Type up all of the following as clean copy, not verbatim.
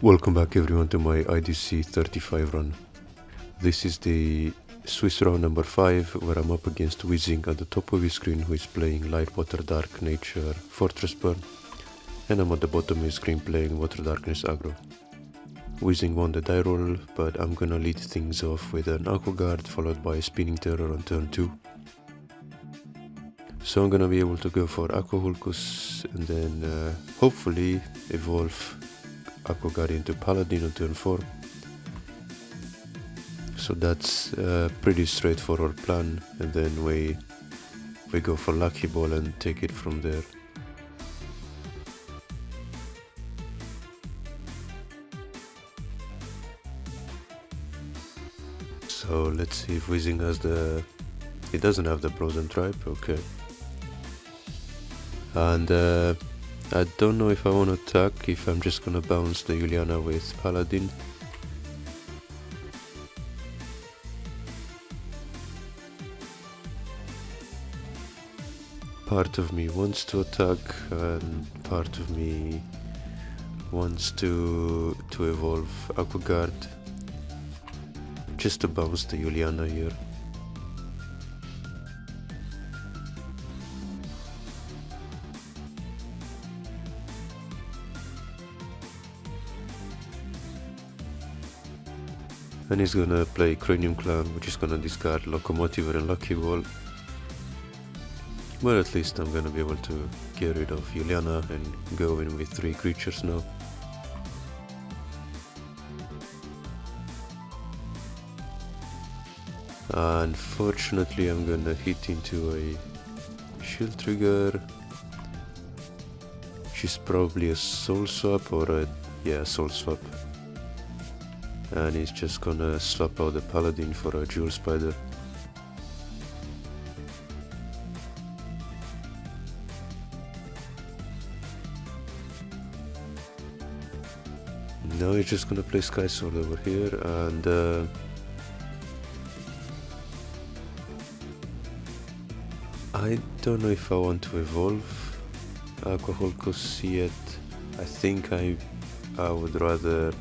Welcome back everyone to my IDC 35 run. This is the Swiss round number 5 where I'm up against Weezing at the top of his screen, who is playing Light Water Dark Nature Fortress Burn, and I'm at the bottom of his screen playing Water Darkness Aggro. Weezing won the die roll, but I'm gonna lead things off with an Aqua Guard followed by a Spinning Terror on turn 2. So I'm gonna be able to go for Aqua Hulkus and then hopefully evolve Aqua Guard into Paladin on turn 4. So that's a pretty straightforward plan, and then we go for Lucky Ball and take it from there. So let's see if Weezing has he doesn't have the Frozen Tribe, okay. And I don't know if I want to attack, if I'm just gonna bounce the Juliana with Paladin. Part of me wants to attack, and part of me wants to evolve Aqua Guard just to bounce the Juliana here. And he's gonna play Cranium Clamp, which is gonna discard Locomotiver and Lucky Ball. But at least I'm gonna be able to get rid of Juliana and go in with 3 creatures now. Unfortunately, I'm gonna hit into a Shield Trigger, which is probably a Soul Swap or Soul Swap. And he's just gonna swap out the Paladin for a Jewel Spider. Now he's just gonna play Sky Sword over here, and I don't know if I want to evolve Aqua Hulkus yet. I think I would rather...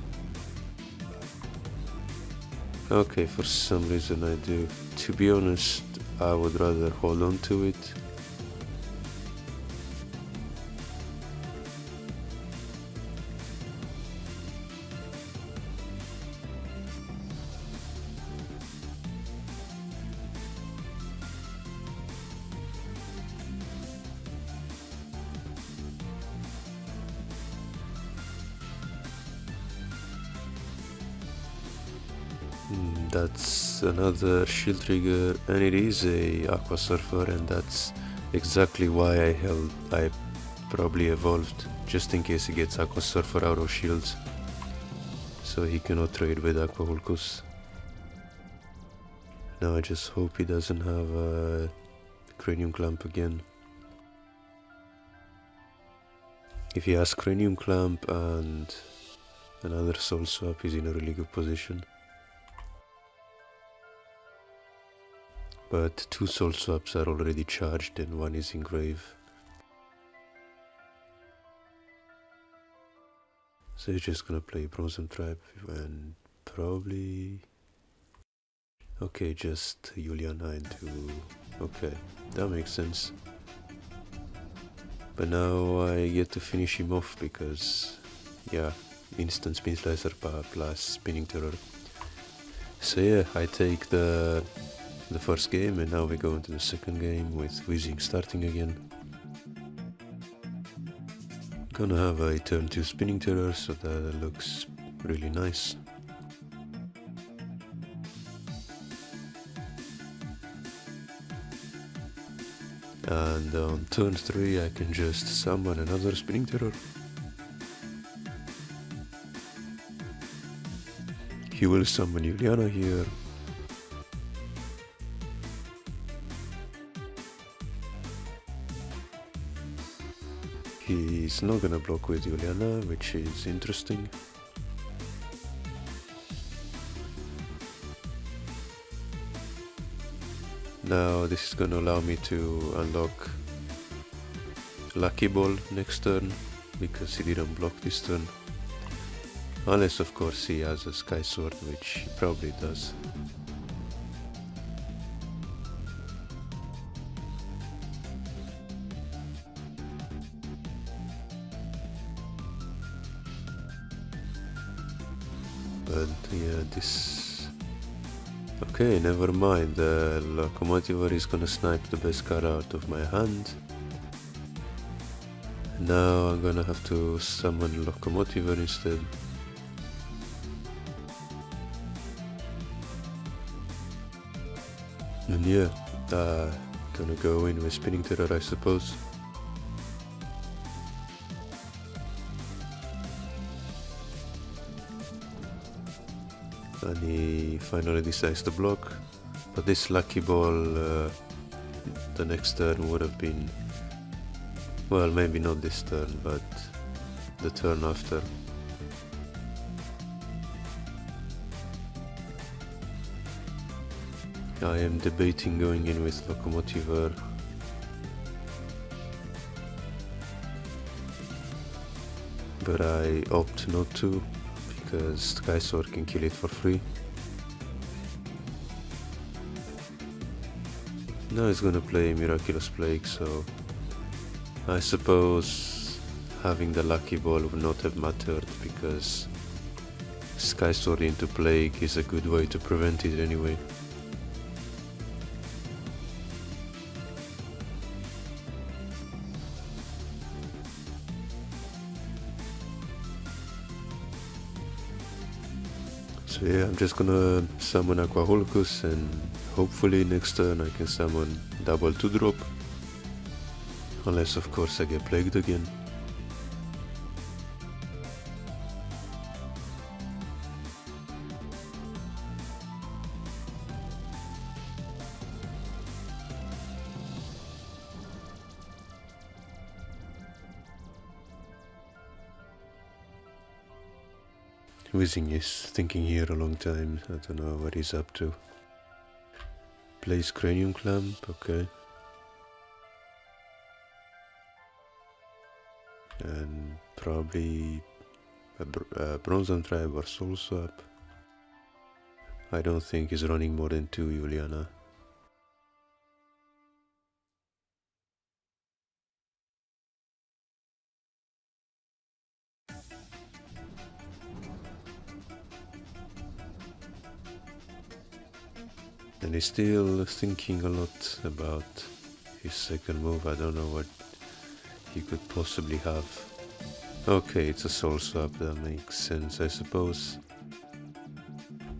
Okay, for some reason I do. To be honest, I would rather hold on to it. That's another Shield Trigger, and it is a Aqua Surfer, and that's exactly why I probably evolved, just in case he gets Aqua Surfer out of shields, so he cannot trade with Aqua Hulkus. Now I just hope he doesn't have a Cranium Clamp again. If he has Cranium Clamp and another Soul Swap, he's in a really good position. But 2 Soul Swaps are already charged and 1 is in grave. So he's just gonna play Frozen Tribe and probably... Okay, just Juliana into... Okay, that makes sense. But now I get to finish him off because... yeah, instant Spin Slicer plus Spinning Terror. So yeah, I take the first game, and now we go into the second game with Weezing starting again. Gonna have a turn 2 Spinning Terror, so that looks really nice. And on turn 3 I can just summon another Spinning Terror. He will summon Juliana here. He's not gonna block with Juliana, which is interesting. Now this is gonna allow me to unlock Lucky Ball next turn, because he didn't block this turn. Unless of course he has a Sky Sword, which he probably does. But yeah, this... Okay, never mind, the Locomotiver is gonna snipe the best card out of my hand. Now I'm gonna have to summon Locomotiver instead. And yeah, gonna go in with Spinning Terror, I suppose. And he finally decides to block, but this Lucky Ball the next turn would have been, well, maybe not this turn, but the turn after. I am debating going in with Locomotiver. But I opt not to, because Sky Sword can kill it for free. Now he's gonna play Miraculous Plague, so I suppose having the Lucky Ball would not have mattered, because Sky Sword into Plague is a good way to prevent it anyway. So yeah, I'm just gonna summon Aquahulcus, and hopefully next turn I can summon double 2-drop. Unless of course I get plagued again. Weezing is thinking here a long time, I don't know what he's up to. Plays Cranium Clamp, okay. And probably a Bronze Tribe or Soul Swap. I don't think he's running more than 2 Juliana. And he's still thinking a lot about his second move. I don't know what he could possibly have. Okay, it's a Soul Swap, that makes sense, I suppose.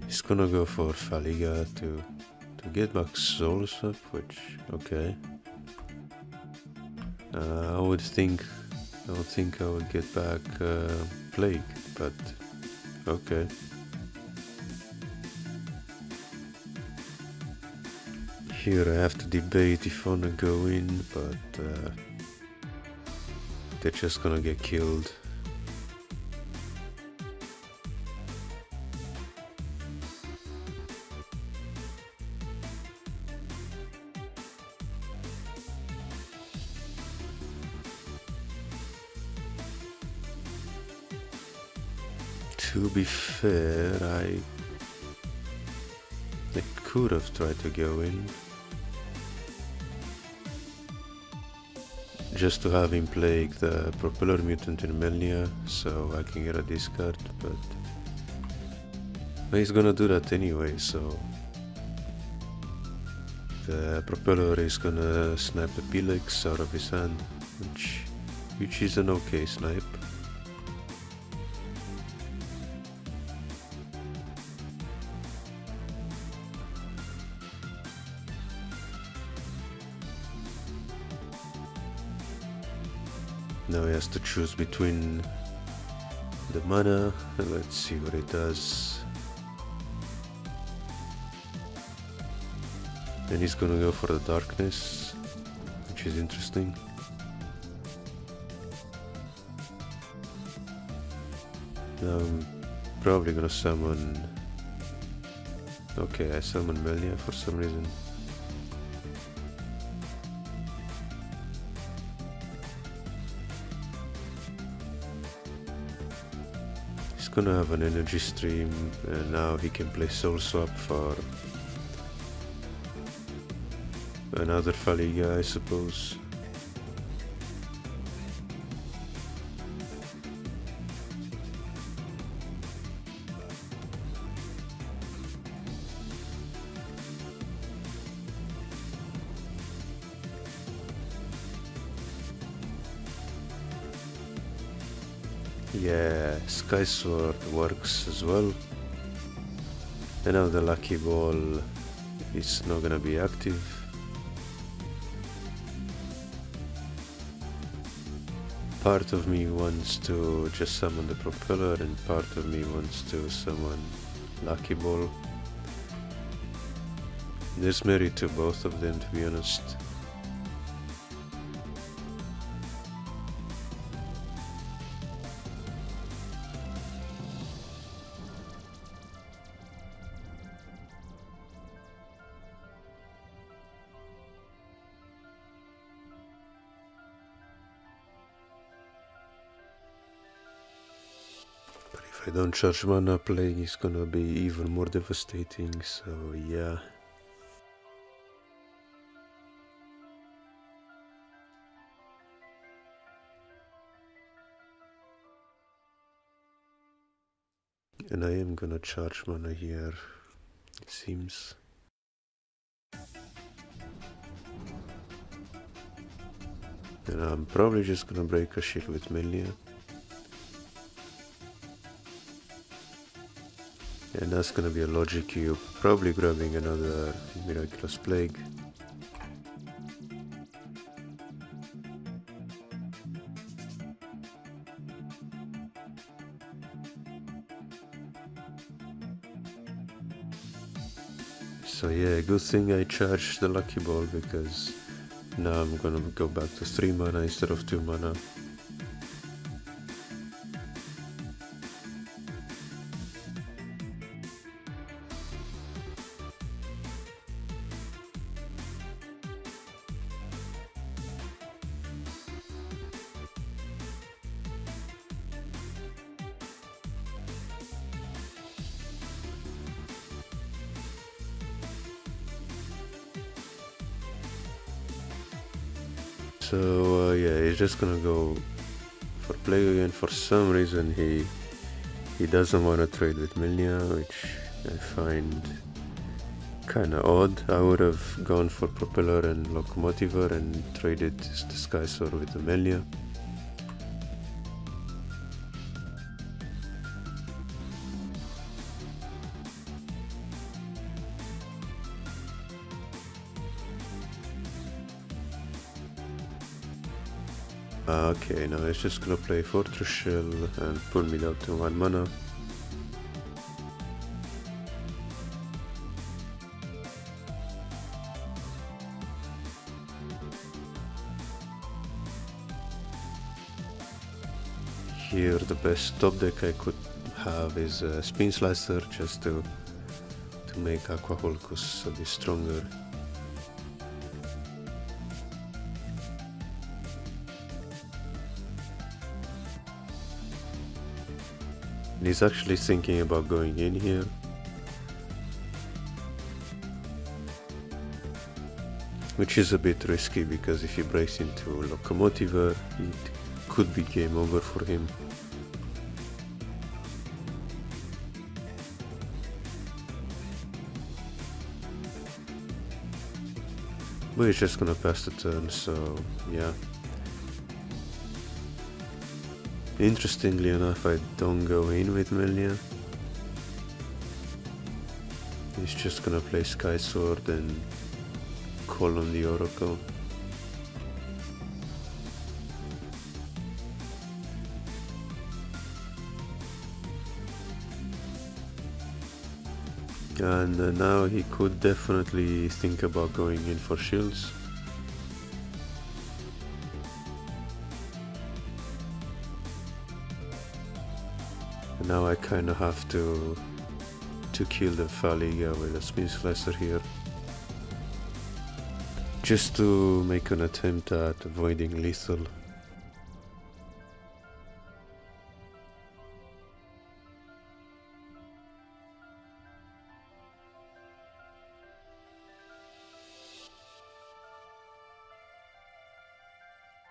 He's gonna go for Faliga to get back Soul Swap, which, okay. I would think I would get back Plague, but okay. Here I have to debate if I wanna go in, but they're just gonna get killed. To be fair, I could have tried to go in. Just to have him plague the Propeller Mutant in Melnia, so I can get a discard, but he's gonna do that anyway, so the Propeller is gonna snipe the Pilex out of his hand, which is an okay snipe. Now he has to choose between the mana, and let's see what it does. And he's gonna go for the Darkness, which is interesting. Now I'm probably gonna summon... Okay, I summon Melnia for some reason. gonna have an energy stream, and now he can play Soul Swap for another Faliga, I suppose. Yeah, Sky Sword works as well. And now the Lucky Ball is not gonna be active. Part of me wants to just summon the Propeller, and part of me wants to summon Lucky Ball. There's merit to both of them, to be honest. If I don't charge mana, playing is gonna be even more devastating, so yeah. And I am gonna charge mana here, it seems. And I'm probably just gonna break a shield with Melia. And that's gonna be a logic cube, probably grabbing another Miraculous Plague. So yeah, good thing I charged the Lucky Ball, because now I'm gonna go back to 3 mana instead of 2 mana. So yeah, he's just gonna go for play again. For some reason he doesn't want to trade with Milnia, which I find kinda odd. I would have gone for Propeller and Locomotiver and traded the Sky Sword with the Milnia. Okay, now it's just gonna play Fortress Shell and pull me down to 1 mana. Here the best top deck I could have is Spin Slicer, just to make Aqua Holkus a bit stronger. And he's actually thinking about going in here. Which is a bit risky, because if he breaks into Locomotiver, it could be game over for him. But he's just gonna pass the turn, so yeah. Interestingly enough, I don't go in with Milnia. He's just gonna play Sky Sword and call on the Oracle. And now he could definitely think about going in for shields. And now I kinda have to kill the Faliga with a Spin Slicer here, just to make an attempt at avoiding lethal.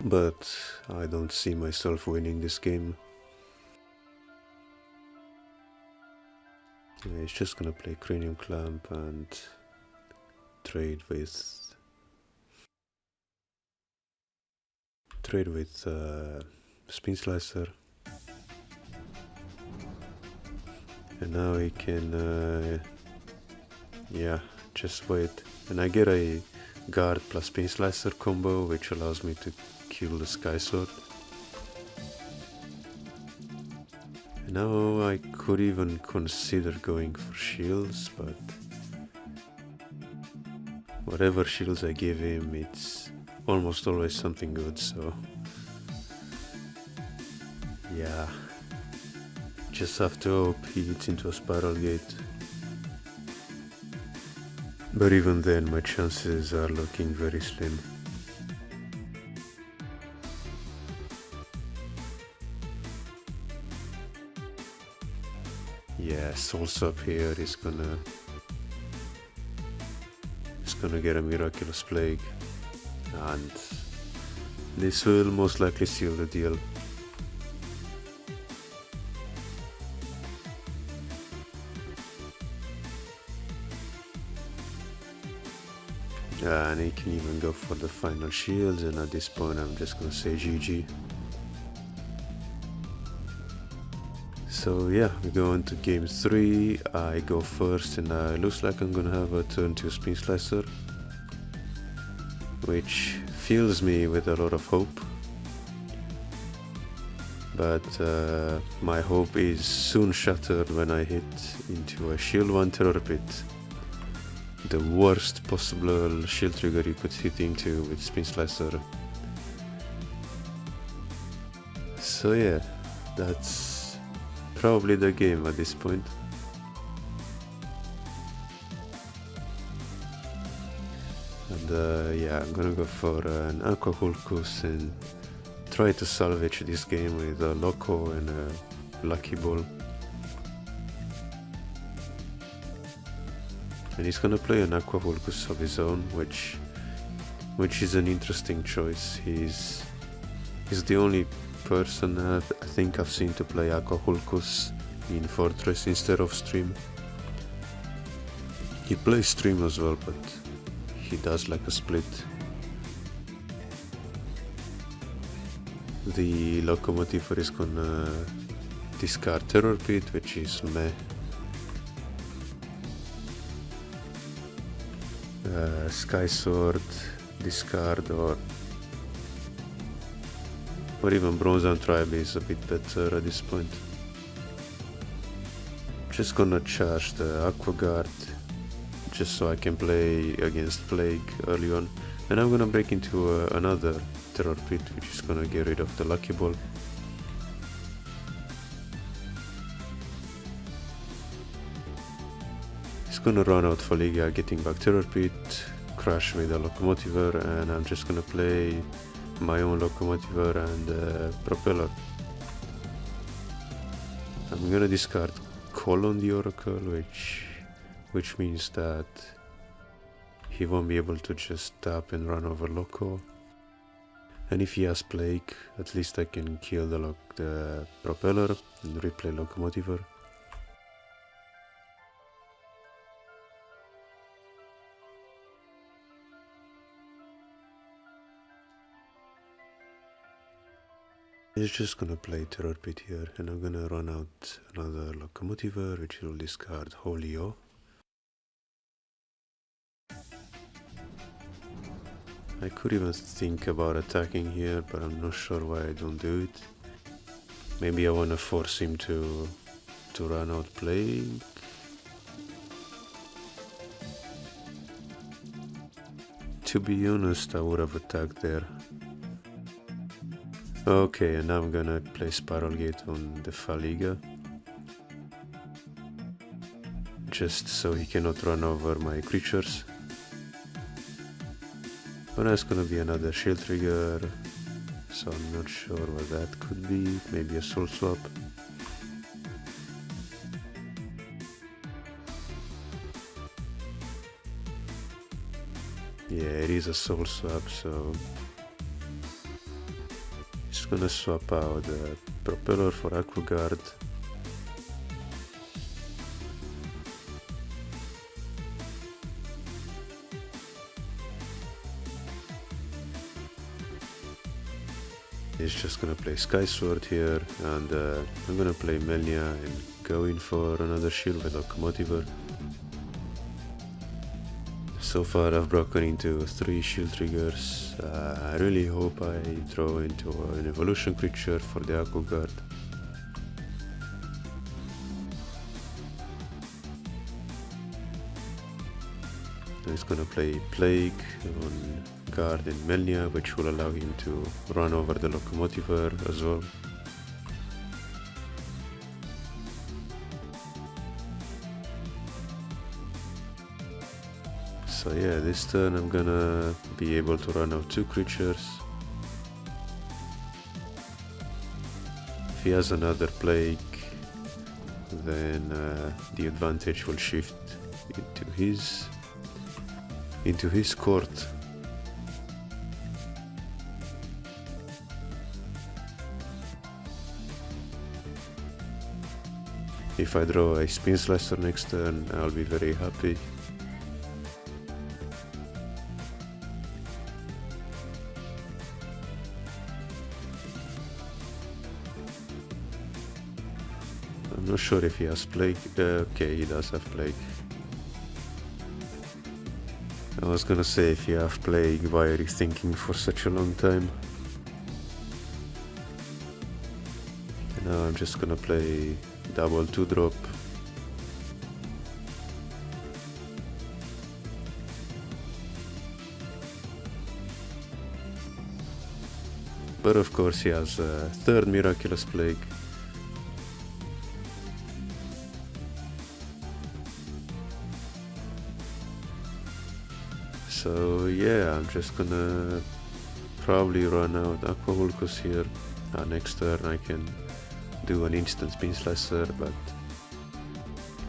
but I don't see myself winning this game. Yeah, he's just gonna play Cranium Clamp and trade with Spin Slicer, and now he can yeah, just wait, and I get a guard plus Spin Slicer combo, which allows me to kill the Sky Sword. And now I could even consider going for shields, but whatever shields I give him, it's almost always something good, so yeah, just have to hope he hits into a Spiral Gate. But even then, my chances are looking very slim. Yeah, Soul Swap here is gonna get a Miraculous Plague, and this will most likely seal the deal. And he can even go for the final shields, and at this point I'm just gonna say GG. So yeah, we go into game 3, I go first, and it looks like I'm gonna have a turn 2 Spin Slicer, which fills me with a lot of hope. But my hope is soon shattered when I hit into a Shield 1 Terror Pit. The worst possible shield trigger you could hit into with Spin Slicer. So yeah, that's probably the game at this point. And yeah, I'm gonna go for an Aqua Hulkus and try to salvage this game with a Loco and a Lucky Ball. And he's gonna play an Aqua Hulkus of his own, which is an interesting choice. He's the only person I think I've seen to play Aqua Hulkus in Fortress instead of Stream. He plays Stream as well, but he does like a split. The Locomotive is gonna discard Terror Pit, which is meh. Sky Sword, discard, or even Bronze and Tribe is a bit better at this point. Just gonna charge the Aqua Guard, just so I can play against Plague early on, and I'm gonna break into another Terror Pit, which is gonna get rid of the Lucky Ball. Gonna run out Faliga, getting back Terror Pit, crash with a Locomotiver, and I'm just gonna play my own Locomotiver and Propeller. I'm gonna discard Call on the Oracle, which means that he won't be able to just tap and run over Loco. And if he has Plague, at least I can kill the Propeller and replay Locomotiver. He's just gonna play Terror Pit here, and I'm gonna run out another Locomotiver, which will discard Holio. I could even think about attacking here, but I'm not sure why I don't do it. Maybe I wanna force him to run out Plague. To be honest, I would have attacked there. Okay, and now I'm gonna play Spiral Gate on the Faliga, just so he cannot run over my creatures. But that's gonna be another shield trigger, so I'm not sure what that could be. Maybe a Soul Swap. Yeah, it is a Soul Swap, so Gonna swap out the propeller for Aqua Guard. He's just gonna play Sky Sword here, and I'm gonna play Melnia and go in for another shield with Locomotiver. So far I've broken into 3 shield triggers. I really hope I draw into an evolution creature for the Aqua Guard. He's gonna play Plague on Guard and Melnia, which will allow him to run over the Locomotiver as well. So yeah, this turn I'm gonna be able to run out 2 creatures. If he has another Plague, then the advantage will shift into his court. If I draw a Spin Slicer next turn, I'll be very happy. I'm not sure if he has Plague. Okay, he does have Plague. I was gonna say, if you have Plague, why are you thinking for such a long time? And now I'm just gonna play double 2-drop. But of course he has a 3rd Miraculous Plague. So yeah, I'm just gonna probably run out Aqua Vulcus here. Next turn I can do an instant Spin Slicer, but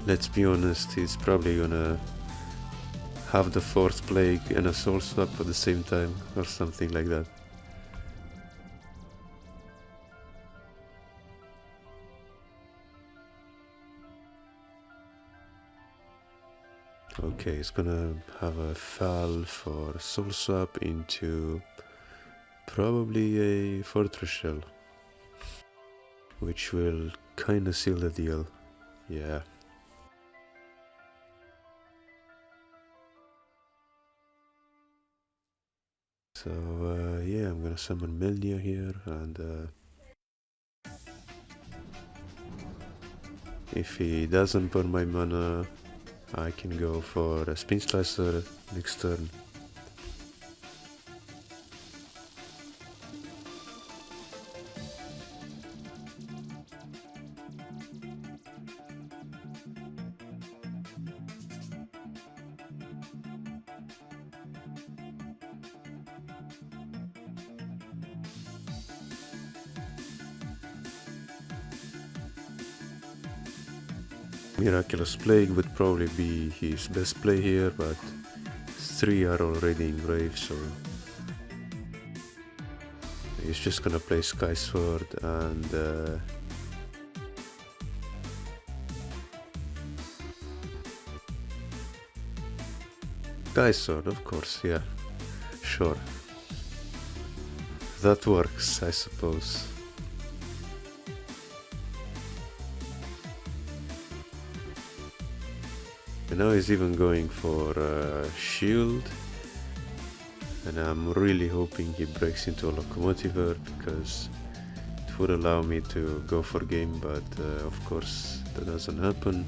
let's be honest, he's probably gonna have the 4th Plague and a Soul Swap at the same time, or something like that. Okay, it's gonna have a Fall for Soul Swap into probably a Fortress Shell, which will kinda seal the deal. Yeah. So yeah, I'm gonna summon Melnia here, and if he doesn't burn my mana, I can go for a Spin Slicer next turn. Miraculous Plague would probably be his best play here, but 3 are already in grave, so he's just gonna play Sky Sword and Sky Sword, of course, yeah, sure. That works, I suppose. And now he's even going for shield, and I'm really hoping he breaks into a Locomotiver, because it would allow me to go for game, but of course that doesn't happen.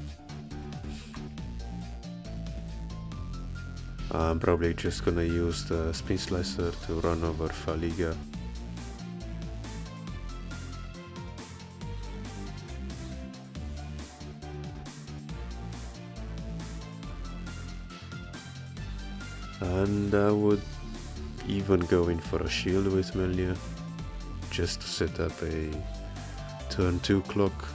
I'm probably just gonna use the Spin Slicer to run over Faliga. And I would even go in for a shield with Melnia, just to set up a turn 2 clock.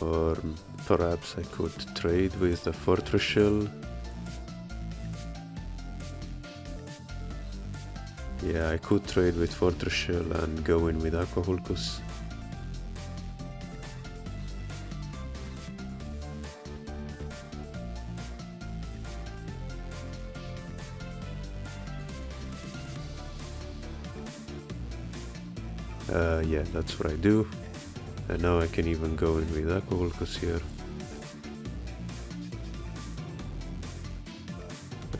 Or Perhaps I could trade with the Fortress Shell. Yeah, I could trade with Fortress Shell and go in with Aquahulkus. Yeah, that's what I do. And now I can even go in with Aquahulkus here.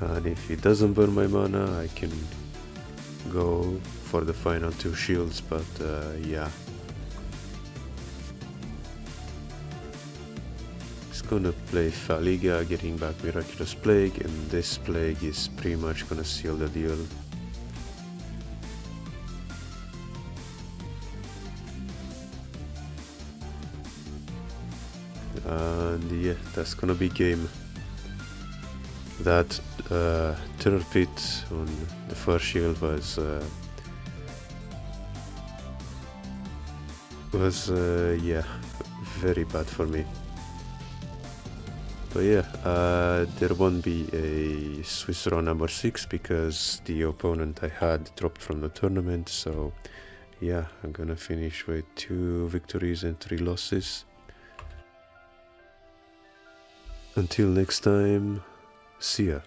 And if he doesn't burn my mana, I can go for the final 2 shields, but yeah. He's gonna play Faliga, getting back Miraculous Plague, and this Plague is pretty much gonna seal the deal. And yeah, that's gonna be game. That Terror Pit on the first shield was yeah, very bad for me. But yeah, there won't be a Swiss round number 6 because the opponent I had dropped from the tournament, so yeah, I'm gonna finish with 2 victories and 3 losses. Until next time, see ya.